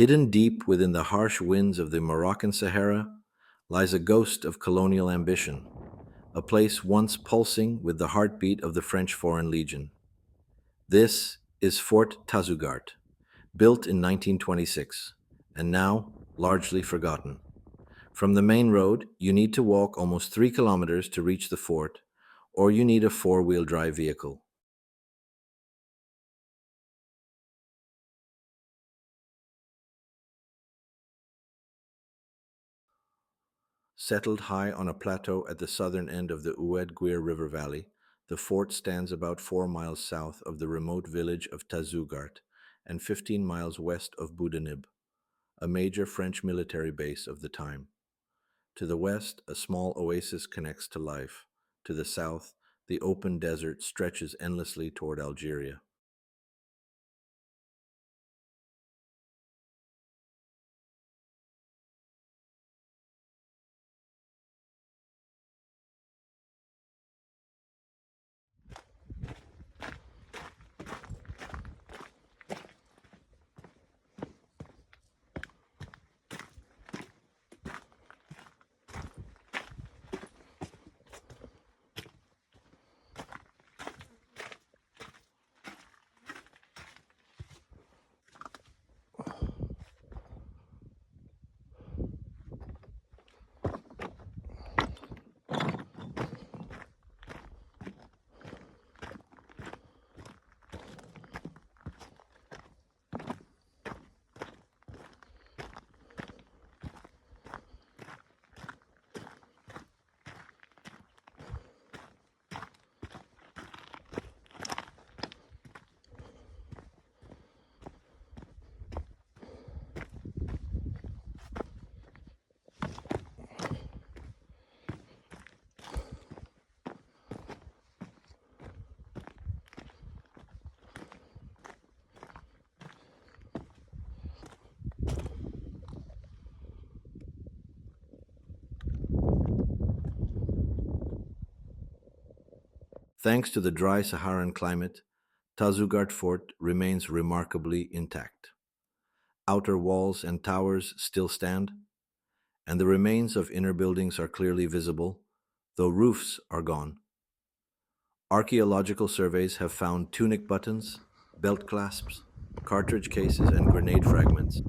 Hidden deep within the harsh winds of the Moroccan Sahara lies a ghost of colonial ambition, a place once pulsing with the heartbeat of the French Foreign Legion. This is Fort Tazougart, built in 1926, and now largely forgotten. From the main road, you need to walk almost 3 kilometers to reach the fort, or you need a four-wheel drive vehicle. Settled high on a plateau at the southern end of the Oued Guir River Valley, the fort stands about 4 miles south of the remote village of Tazzougert and 15 miles west of Bou Denib, a major French military base of the time. To the west, a small oasis connects to life. To the south, the open desert stretches endlessly toward Algeria. Thanks to the dry Saharan climate, Tazougart Fort remains remarkably intact. Outer walls and towers still stand, and the remains of inner buildings are clearly visible, though roofs are gone. Archaeological surveys have found tunic buttons, belt clasps, cartridge cases, and grenade fragments.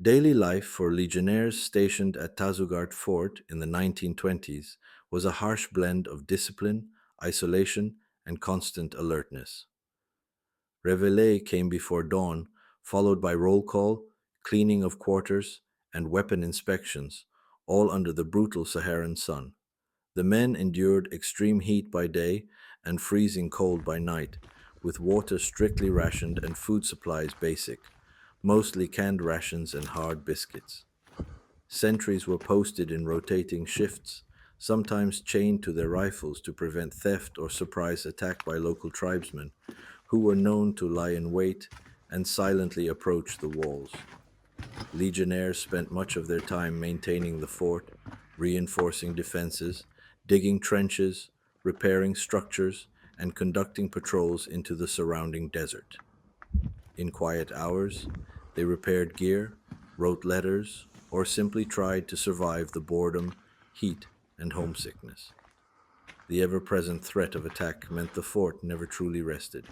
Daily life for legionnaires stationed at Tazougart Fort in the 1920s was a harsh blend of discipline, isolation, and constant alertness. Réveillé came before dawn, followed by roll call, cleaning of quarters, and weapon inspections, all under the brutal Saharan sun. The men endured extreme heat by day and freezing cold by night, with water strictly rationed and food supplies basic, mostly canned rations and hard biscuits. Sentries were posted in rotating shifts, sometimes chained to their rifles to prevent theft or surprise attack by local tribesmen, who were known to lie in wait and silently approach the walls. Legionnaires spent much of their time maintaining the fort, reinforcing defenses, digging trenches, repairing structures, and conducting patrols into the surrounding desert. In quiet hours, they repaired gear, wrote letters, or simply tried to survive the boredom, heat, and homesickness. The ever present threat of attack meant the fort never truly rested.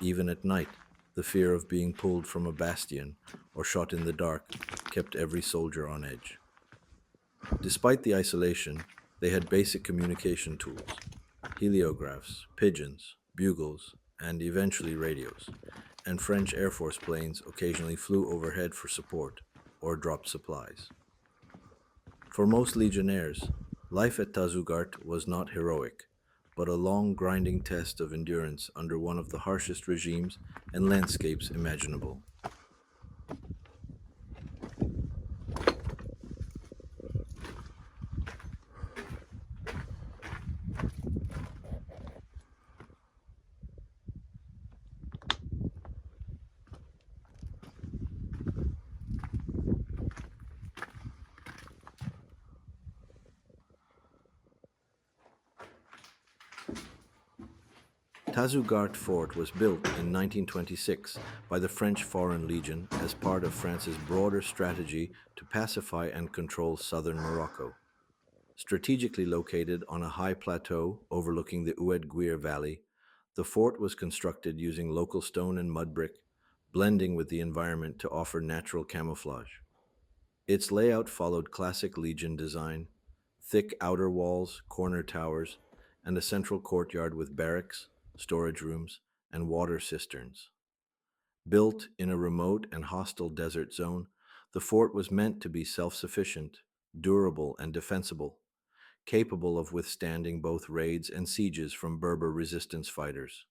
Even at night, the fear of being pulled from a bastion or shot in the dark kept every soldier on edge. Despite the isolation, they had basic communication tools: heliographs, pigeons, bugles, and eventually radios, and French Air Force planes occasionally flew overhead for support or dropped supplies. For most legionnaires, life at Tazougart was not heroic, but a long, grinding test of endurance under one of the harshest regimes and landscapes imaginable. Tazougart Fort was built in 1926 by the French Foreign Legion as part of France's broader strategy to pacify and control southern Morocco. Strategically located on a high plateau overlooking the Oued Guir Valley, the fort was constructed using local stone and mud brick, blending with the environment to offer natural camouflage. Its layout followed classic Legion design: thick outer walls, corner towers, and a central courtyard with barracks, storage rooms, and water cisterns. Built in a remote and hostile desert zone, the fort was meant to be self sufficient, durable, and defensible, capable of withstanding both raids and sieges from Berber resistance fighters.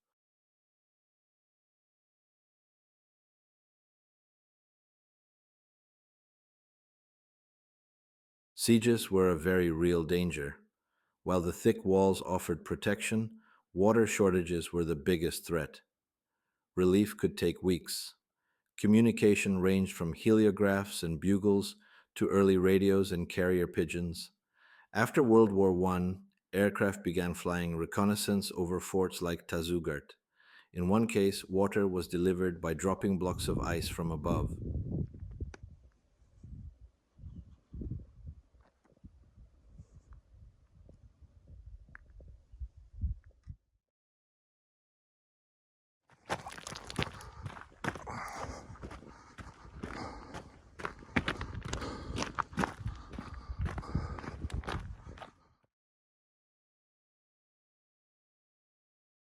Sieges were a very real danger. While the thick walls offered protection, water shortages were the biggest threat. Relief could take weeks. Communication ranged from heliographs and bugles to early radios and carrier pigeons. After World War I, aircraft began flying reconnaissance over forts like Tazzougert. In one case, water was delivered by dropping blocks of ice from above.